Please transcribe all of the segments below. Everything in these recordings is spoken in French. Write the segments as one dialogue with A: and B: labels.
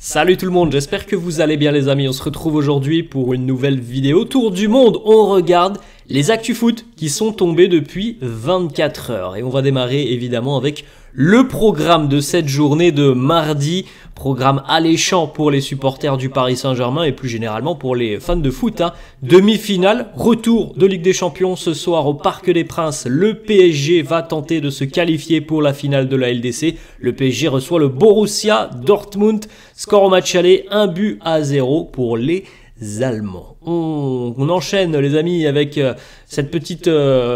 A: Salut tout le monde, j'espère que vous allez bien les amis. On se retrouve aujourd'hui pour une nouvelle vidéo Tour du monde. On regarde les actus foot qui sont tombés depuis 24 heures. Et on va démarrer évidemment avec le programme de cette journée de mardi. Programme alléchant pour les supporters du Paris Saint-Germain et plus généralement pour les fans de foot. Demi-finale, retour de Ligue des Champions ce soir au Parc des Princes. Le PSG va tenter de se qualifier pour la finale de la LDC. Le PSG reçoit le Borussia Dortmund. Score au match aller, 1-0 pour les Allemands. On enchaîne les amis avec cette petite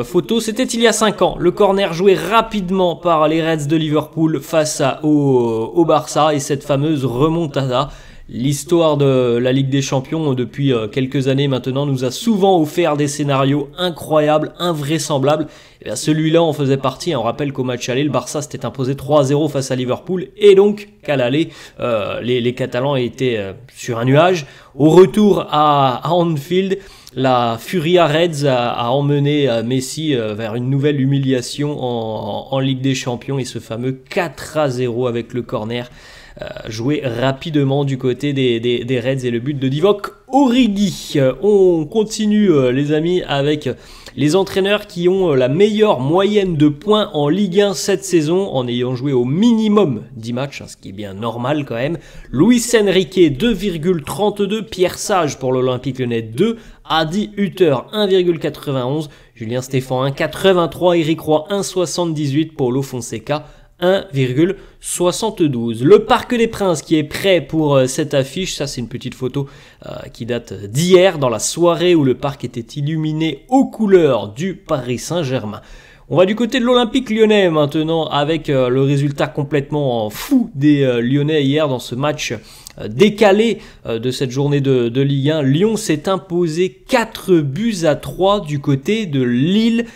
A: photo. C'était il y a 5 ans. Le corner joué rapidement par les Reds de Liverpool face au Barça et cette fameuse remontada. L'histoire de la Ligue des Champions depuis quelques années maintenant nous a souvent offert des scénarios incroyables, invraisemblables. Et bien celui-là en faisait partie. On rappelle qu'au match aller, le Barça s'était imposé 3-0 face à Liverpool et donc qu'à l'aller, les Catalans étaient sur un nuage. Au retour à Anfield, la Furia Reds a emmené Messi vers une nouvelle humiliation en Ligue des Champions et ce fameux 4-0 avec le corner. Joué rapidement du côté des Reds et le but de Divock Origi. On continue les amis avec les entraîneurs qui ont la meilleure moyenne de points en Ligue 1 cette saison en ayant joué au minimum 10 matchs, ce qui est bien normal quand même. Luis Enrique 2,32, Pierre Sage pour l'Olympique Lyonnais 2, Adi Hutter 1,91, Julien Stéphan 1,83, Eric Roy 1,78, Paulo Fonseca 1,72. Le Parc des Princes qui est prêt pour cette affiche, ça c'est une petite photo qui date d'hier dans la soirée où le parc était illuminé aux couleurs du Paris Saint-Germain. On va du côté de l'Olympique Lyonnais maintenant avec le résultat complètement fou des Lyonnais hier dans ce match décalé de cette journée de Ligue 1. Lyon s'est imposé 4-3 du côté de Lille.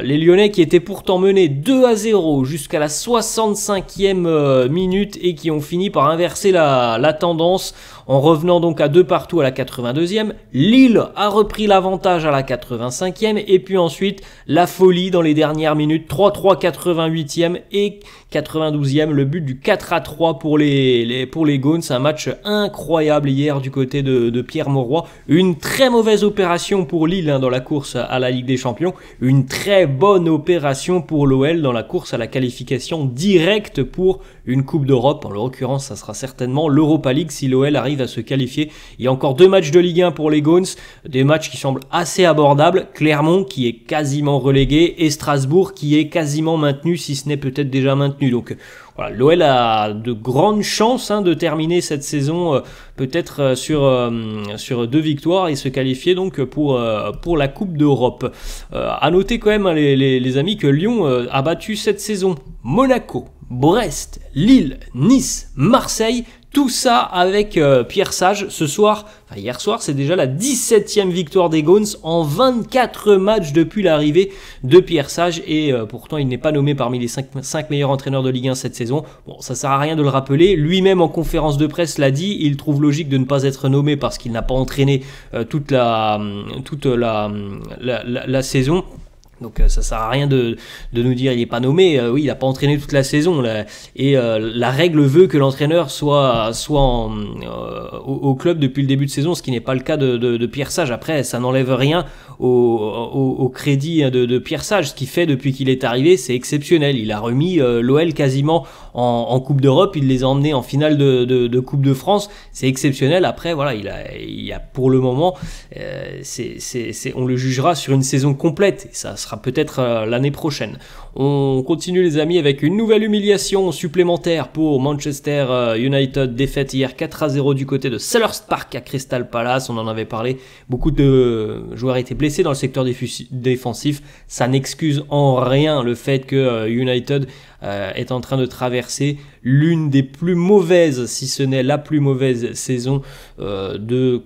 A: Les Lyonnais qui étaient pourtant menés 2-0 jusqu'à la 65e minute et qui ont fini par inverser la tendance en revenant donc à 2-2 à la 82e. Lille a repris l'avantage à la 85e et puis ensuite la folie dans les dernières minutes, 3-3 88e et 92e, le but du 4-3 pour les Gaunes. Un match incroyable hier du côté de Pierre Mauroy. Une très mauvaise opération pour Lille dans la course à la Ligue des Champions. Une très bonne opération pour l'OL dans la course à la qualification directe pour une Coupe d'Europe. En l'occurrence, ça sera certainement l'Europa League si l'OL arrive à se qualifier. Il y a encore 2 matchs de Ligue 1 pour les Gaunes. Des matchs qui semblent assez abordables. Clermont qui est quasiment relégué et Strasbourg qui est quasiment maintenu, si ce n'est peut-être déjà maintenu. Donc voilà, l'OL a de grandes chances de terminer cette saison peut-être sur 2 victoires et se qualifier donc pour la Coupe d'Europe. À noter quand même les amis que Lyon a battu cette saison Monaco, Brest, Lille, Nice, Marseille. Tout ça avec Pierre Sage ce soir, hier soir, c'est déjà la 17e victoire des Gaunes en 24 matchs depuis l'arrivée de Pierre Sage et pourtant il n'est pas nommé parmi les 5 meilleurs entraîneurs de Ligue 1 cette saison. Bon, ça sert à rien de le rappeler, lui-même en conférence de presse l'a dit, il trouve logique de ne pas être nommé parce qu'il n'a pas entraîné toute la saison. Donc ça sert à rien de nous dire il est pas nommé, oui il a pas entraîné toute la saison là. Et la règle veut que l'entraîneur soit au club depuis le début de saison, ce qui n'est pas le cas de Pierre Sage. Après ça n'enlève rien au crédit de Pierre Sage. Ce qu'il fait depuis qu'il est arrivé c'est exceptionnel, il a remis l'OL quasiment en Coupe d'Europe, il les a emmenés en finale de Coupe de France, c'est exceptionnel. Après voilà il a pour le moment on le jugera sur une saison complète et ça sera peut-être l'année prochaine. On continue les amis avec une nouvelle humiliation supplémentaire pour Manchester United, défaite hier 4-0 du côté de Selhurst Park à Crystal Palace. On en avait parlé, beaucoup de joueurs étaient blessés dans le secteur défensif, ça n'excuse en rien le fait que United est en train de traverser l'une des plus mauvaises, si ce n'est la plus mauvaise saison de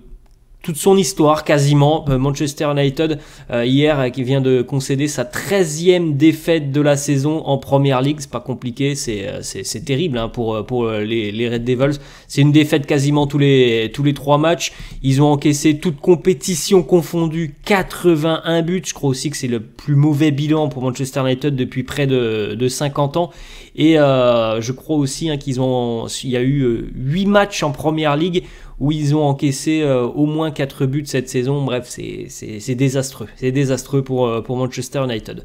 A: toute son histoire quasiment. Manchester United hier qui vient de concéder sa 13e défaite de la saison en Premier League. C'est pas compliqué, c'est terrible pour les Red Devils. C'est une défaite quasiment tous les 3 matchs. Ils ont encaissé toute compétition confondue 81 buts. Je crois aussi que c'est le plus mauvais bilan pour Manchester United depuis près de 50 ans. Et je crois aussi hein, il y a eu 8 matchs en Première Ligue où ils ont encaissé au moins 4 buts cette saison. Bref, c'est désastreux. C'est désastreux pour Manchester United.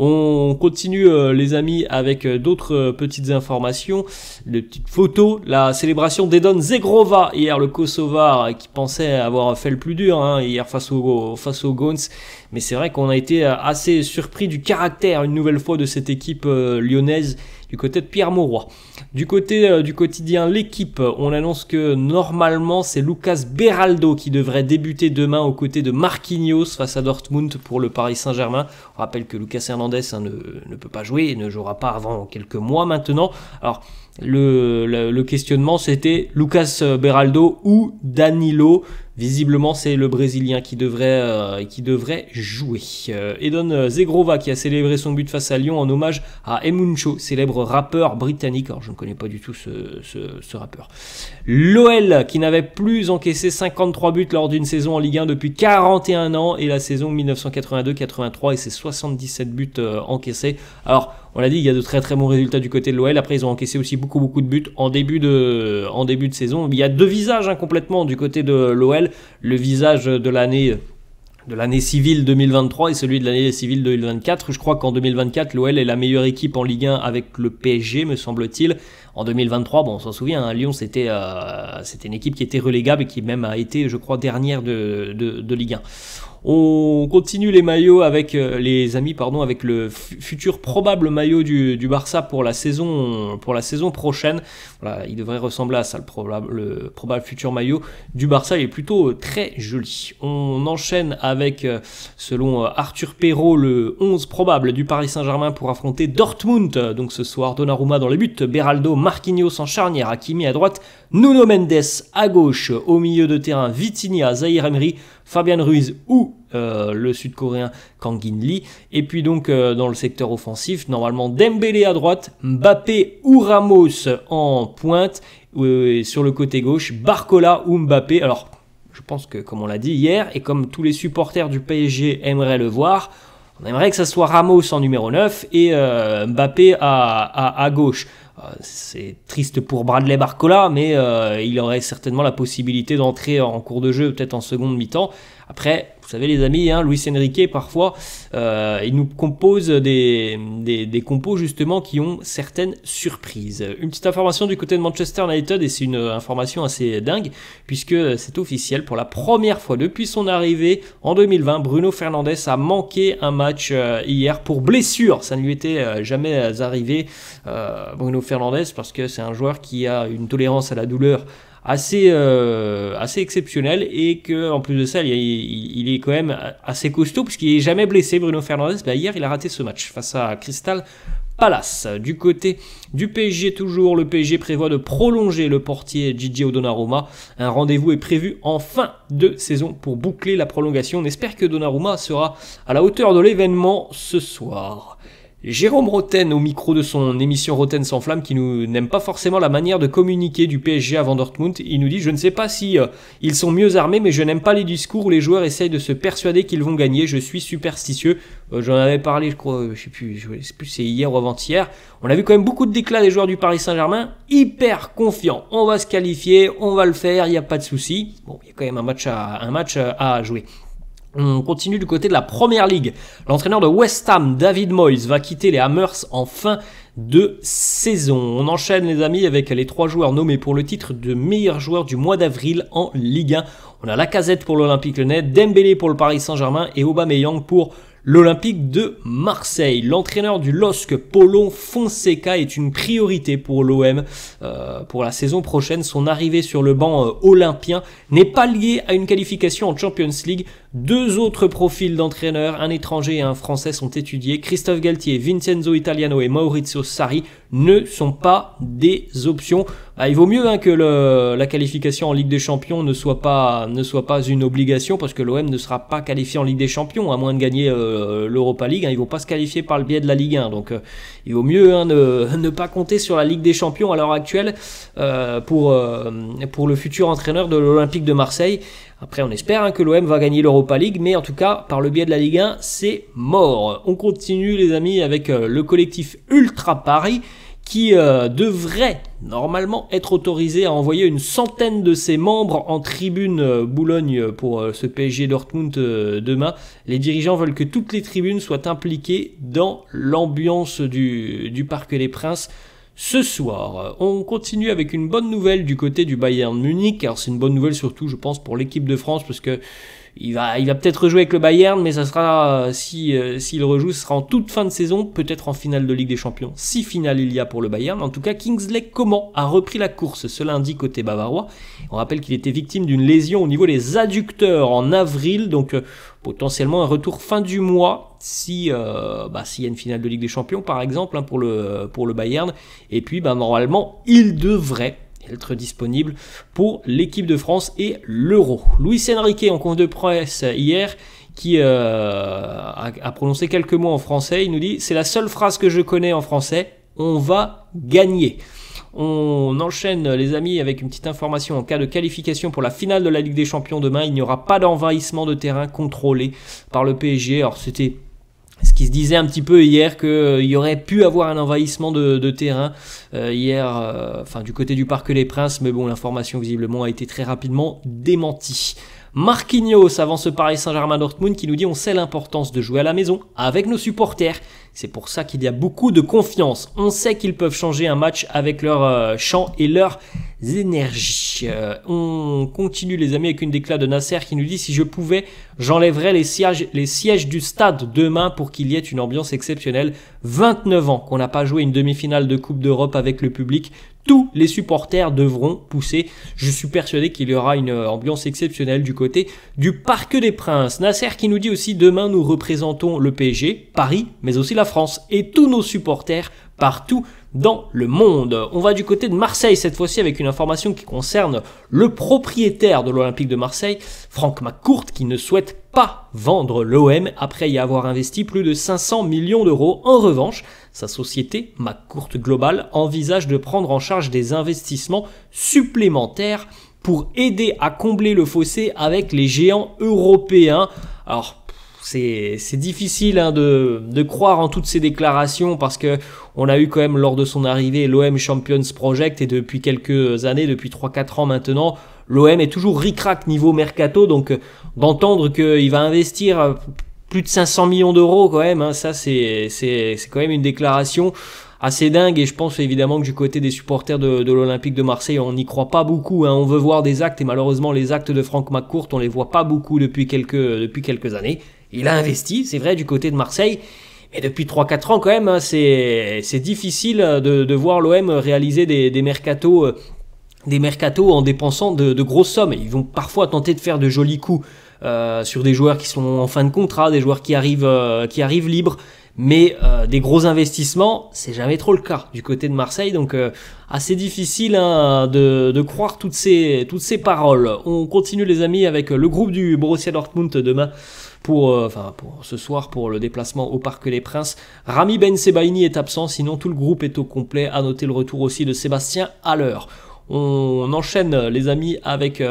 A: On continue les amis avec d'autres petites informations, des petites photos. La célébration d'Edon Zegrova hier, le Kosovar qui pensait avoir fait le plus dur hein, hier face aux Gauns. Mais c'est vrai qu'on a été assez surpris du caractère une nouvelle fois de cette équipe lyonnaise du côté de Pierre Mauroy. Du côté du quotidien L'équipe, on annonce que normalement c'est Lucas Beraldo qui devrait débuter demain aux côtés de Marquinhos face à Dortmund pour le Paris Saint-Germain. On rappelle que Lucas Hernandez hein, ne peut pas jouer et ne jouera pas avant quelques mois maintenant. Alors le questionnement c'était Lucas Beraldo ou Danilo. Visiblement, c'est le Brésilien qui devrait jouer. Edon Zegrova qui a célébré son but face à Lyon en hommage à Emuncho, célèbre rappeur britannique. Alors, je ne connais pas du tout ce rappeur. L'OL qui n'avait plus encaissé 53 buts lors d'une saison en Ligue 1 depuis 41 ans et la saison 1982-83 et ses 77 buts encaissés. Alors, on l'a dit, il y a de très très bons résultats du côté de l'OL. Après, ils ont encaissé aussi beaucoup de buts en début de saison. Il y a deux visages hein, complètement du côté de l'OL. Le visage de l'année civile 2023 et celui de l'année civile 2024. Je crois qu'en 2024, l'OL est la meilleure équipe en Ligue 1 avec le PSG, me semble-t-il. En 2023, bon, on s'en souvient, hein, Lyon, c'était une équipe qui était relégable et qui même a été, je crois, dernière de Ligue 1. On continue les maillots avec avec le futur probable maillot du Barça pour la saison prochaine. Voilà, il devrait ressembler à ça, le probable futur maillot du Barça. Il est plutôt très joli. On enchaîne avec, selon Arthur Perrault, le 11 probable du Paris Saint-Germain pour affronter Dortmund. Donc ce soir, Donnarumma dans les buts, Beraldo, Marquinhos en charnière, Hakimi à droite, Nuno Mendes à gauche, au milieu de terrain, Vitinha, Zahir Emery, Fabian Ruiz ou le sud-coréen Kang In Lee. Et puis donc dans le secteur offensif, normalement Dembélé à droite, Mbappé ou Ramos en pointe, sur le côté gauche, Barcola ou Mbappé. Alors je pense que comme on l'a dit hier, et comme tous les supporters du PSG aimeraient le voir, on aimerait que ça soit Ramos en numéro 9 et Mbappé à gauche. C'est triste pour Bradley Barcola, mais il aurait certainement la possibilité d'entrer en cours de jeu, peut-être en seconde mi-temps. Après, vous savez les amis, hein, Luis Enrique parfois, il nous compose des compos justement qui ont certaines surprises. Une petite information du côté de Manchester United, et c'est une information assez dingue, puisque c'est officiel, pour la première fois depuis son arrivée en 2020, Bruno Fernandes a manqué un match hier pour blessure. Ça ne lui était jamais arrivé, Bruno Fernandes, parce que c'est un joueur qui a une tolérance à la douleur assez exceptionnel, et que en plus de ça il est quand même assez costaud puisqu'il est jamais blessé. Bruno Fernandes, hier il a raté ce match face à Crystal Palace. Du côté du PSG toujours, le PSG prévoit de prolonger le portier Gigi Donnarumma. Un rendez-vous est prévu en fin de saison pour boucler la prolongation. On espère que Donnarumma sera à la hauteur de l'événement ce soir. Jérôme Roten au micro de son émission Roten sans flamme, qui n'aime pas forcément la manière de communiquer du PSG avant Dortmund. Il nous dit: je ne sais pas si ils sont mieux armés, mais je n'aime pas les discours où les joueurs essayent de se persuader qu'ils vont gagner. Je suis superstitieux. J'en avais parlé, je crois, je sais plus c'est hier ou avant-hier. On a vu quand même beaucoup de déclats des joueurs du Paris Saint-Germain, hyper confiants. On va se qualifier, on va le faire, il n'y a pas de souci. Bon, il y a quand même un match à jouer. On continue du côté de la Première Ligue. L'entraîneur de West Ham, David Moyes, va quitter les Hammers en fin de saison. On enchaîne les amis avec les 3 joueurs nommés pour le titre de meilleur joueur du mois d'avril en Ligue 1. On a Lacazette pour l'Olympique Lyonnais, Dembélé pour le Paris Saint-Germain et Aubameyang pour l'Olympique de Marseille. L'entraîneur du LOSC, Paulo Fonseca, est une priorité pour l'OM pour la saison prochaine. Son arrivée sur le banc olympien n'est pas liée à une qualification en Champions League. 2 autres profils d'entraîneurs, un étranger et un français, sont étudiés. Christophe Galtier, Vincenzo Italiano et Maurizio Sarri ne sont pas des options. Il vaut mieux que la qualification en Ligue des Champions ne soit pas une obligation, parce que l'OM ne sera pas qualifié en Ligue des Champions à moins de gagner l'Europa League. Ils ne vont pas se qualifier par le biais de la Ligue 1, donc il vaut mieux ne pas compter sur la Ligue des Champions à l'heure actuelle pour le futur entraîneur de l'Olympique de Marseille. Après, on espère que l'OM va gagner l'Europa League, mais en tout cas, par le biais de la Ligue 1, c'est mort. On continue les amis avec le collectif Ultra Paris, qui devrait normalement être autorisé à envoyer une centaine de ses membres en tribune Boulogne pour ce PSG Dortmund demain. Les dirigeants veulent que toutes les tribunes soient impliquées dans l'ambiance du Parc des Princes ce soir. On continue avec une bonne nouvelle du côté du Bayern Munich. Alors c'est une bonne nouvelle surtout je pense pour l'équipe de France parce que il va peut-être rejouer avec le Bayern, mais ça sera, s'il rejoue, ce sera en toute fin de saison, peut-être en finale de Ligue des Champions, si finale il y a pour le Bayern. En tout cas, Kingsley Coman a repris la course ce lundi côté bavarois. On rappelle qu'il était victime d'une lésion au niveau des adducteurs en avril, donc potentiellement un retour fin du mois, s'il y a une finale de Ligue des Champions par exemple, pour le Bayern. Et puis normalement, il devrait être disponible pour l'équipe de France et l'Euro. Luis Enrique en conf de presse hier qui a prononcé quelques mots en français. Il nous dit « C'est la seule phrase que je connais en français, on va gagner ». On enchaîne les amis avec une petite information en cas de qualification pour la finale de la Ligue des Champions demain. Il n'y aura pas d'envahissement de terrain contrôlé par le PSG. Alors c'était ce qui se disait un petit peu hier qu'il y aurait pu avoir un envahissement de terrain hier, du côté du Parc des Princes, mais bon, l'information visiblement a été très rapidement démentie. Marquinhos avant ce Paris Saint-Germain Dortmund qui nous dit on sait l'importance de jouer à la maison avec nos supporters. C'est pour ça qu'il y a beaucoup de confiance. On sait qu'ils peuvent changer un match avec leur chant et leurs énergies. On continue les amis avec une déclaration de Nasser qui nous dit si je pouvais j'enlèverais les sièges du stade demain pour qu'il y ait une ambiance exceptionnelle. 29 ans qu'on n'a pas joué une demi-finale de Coupe d'Europe avec le public. Tous les supporters devront pousser. Je suis persuadé qu'il y aura une ambiance exceptionnelle du côté du Parc des Princes. Nasser qui nous dit aussi demain nous représentons le PSG, Paris, mais aussi la France et tous nos supporters partout dans le monde. On va du côté de Marseille cette fois-ci avec une information qui concerne le propriétaire de l'Olympique de Marseille, Franck McCourt, qui ne souhaite pas vendre l'OM après y avoir investi plus de 500 millions d'euros. En revanche, sa société McCourt Global envisage de prendre en charge des investissements supplémentaires pour aider à combler le fossé avec les géants européens. Alors, c'est difficile de croire en toutes ces déclarations parce que on a eu quand même lors de son arrivée l'OM Champions Project et depuis quelques années, depuis 3-4 ans maintenant, l'OM est toujours ric-rac niveau mercato, donc d'entendre qu'il va investir plus de 500 millions d'euros quand même, ça c'est quand même une déclaration assez dingue et je pense évidemment que du côté des supporters de l'Olympique de Marseille, on n'y croit pas beaucoup. On veut voir des actes et malheureusement les actes de Franck McCourt, on les voit pas beaucoup depuis quelques années. Il a investi, c'est vrai, du côté de Marseille, mais depuis 3-4 ans quand même, c'est difficile de voir l'OM réaliser des mercatos en dépensant de grosses sommes. Ils vont parfois tenter de faire de jolis coups sur des joueurs qui sont en fin de contrat, des joueurs qui arrivent libres. Mais des gros investissements, c'est jamais trop le cas du côté de Marseille, donc assez difficile de croire toutes ces paroles. On continue les amis avec le groupe du Borussia Dortmund demain pour ce soir pour le déplacement au Parc des Princes. Rami Ben Sebaini est absent, sinon tout le groupe est au complet. À noter le retour aussi de Sébastien Haller. On enchaîne les amis avec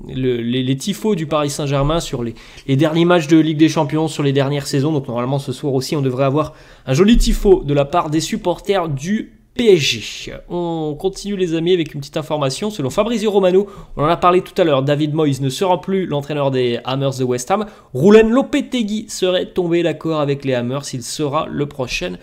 A: les tifos du Paris Saint-Germain sur les derniers matchs de Ligue des Champions, sur les dernières saisons. Donc normalement ce soir aussi on devrait avoir un joli tifo de la part des supporters du PSG. On continue les amis avec une petite information. Selon Fabrizio Romano, on en a parlé tout à l'heure, David Moyes ne sera plus l'entraîneur des Hammers de West Ham. Rulen Lopetegui serait tombé d'accord avec les Hammers, il sera le prochain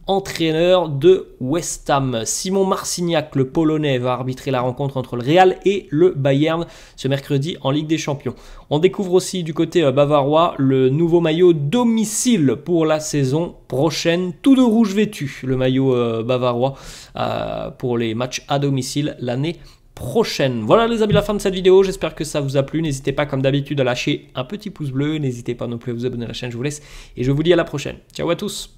A: entraîneur de West Ham. Simon Marcignac, le Polonais, va arbitrer la rencontre entre le Real et le Bayern ce mercredi en Ligue des Champions. On découvre aussi du côté bavarois le nouveau maillot domicile pour la saison prochaine. Tout de rouge vêtu, le maillot bavarois pour les matchs à domicile l'année prochaine. Voilà les amis, la fin de cette vidéo, j'espère que ça vous a plu. N'hésitez pas comme d'habitude à lâcher un petit pouce bleu, n'hésitez pas non plus à vous abonner à la chaîne, je vous laisse et je vous dis à la prochaine. Ciao à tous.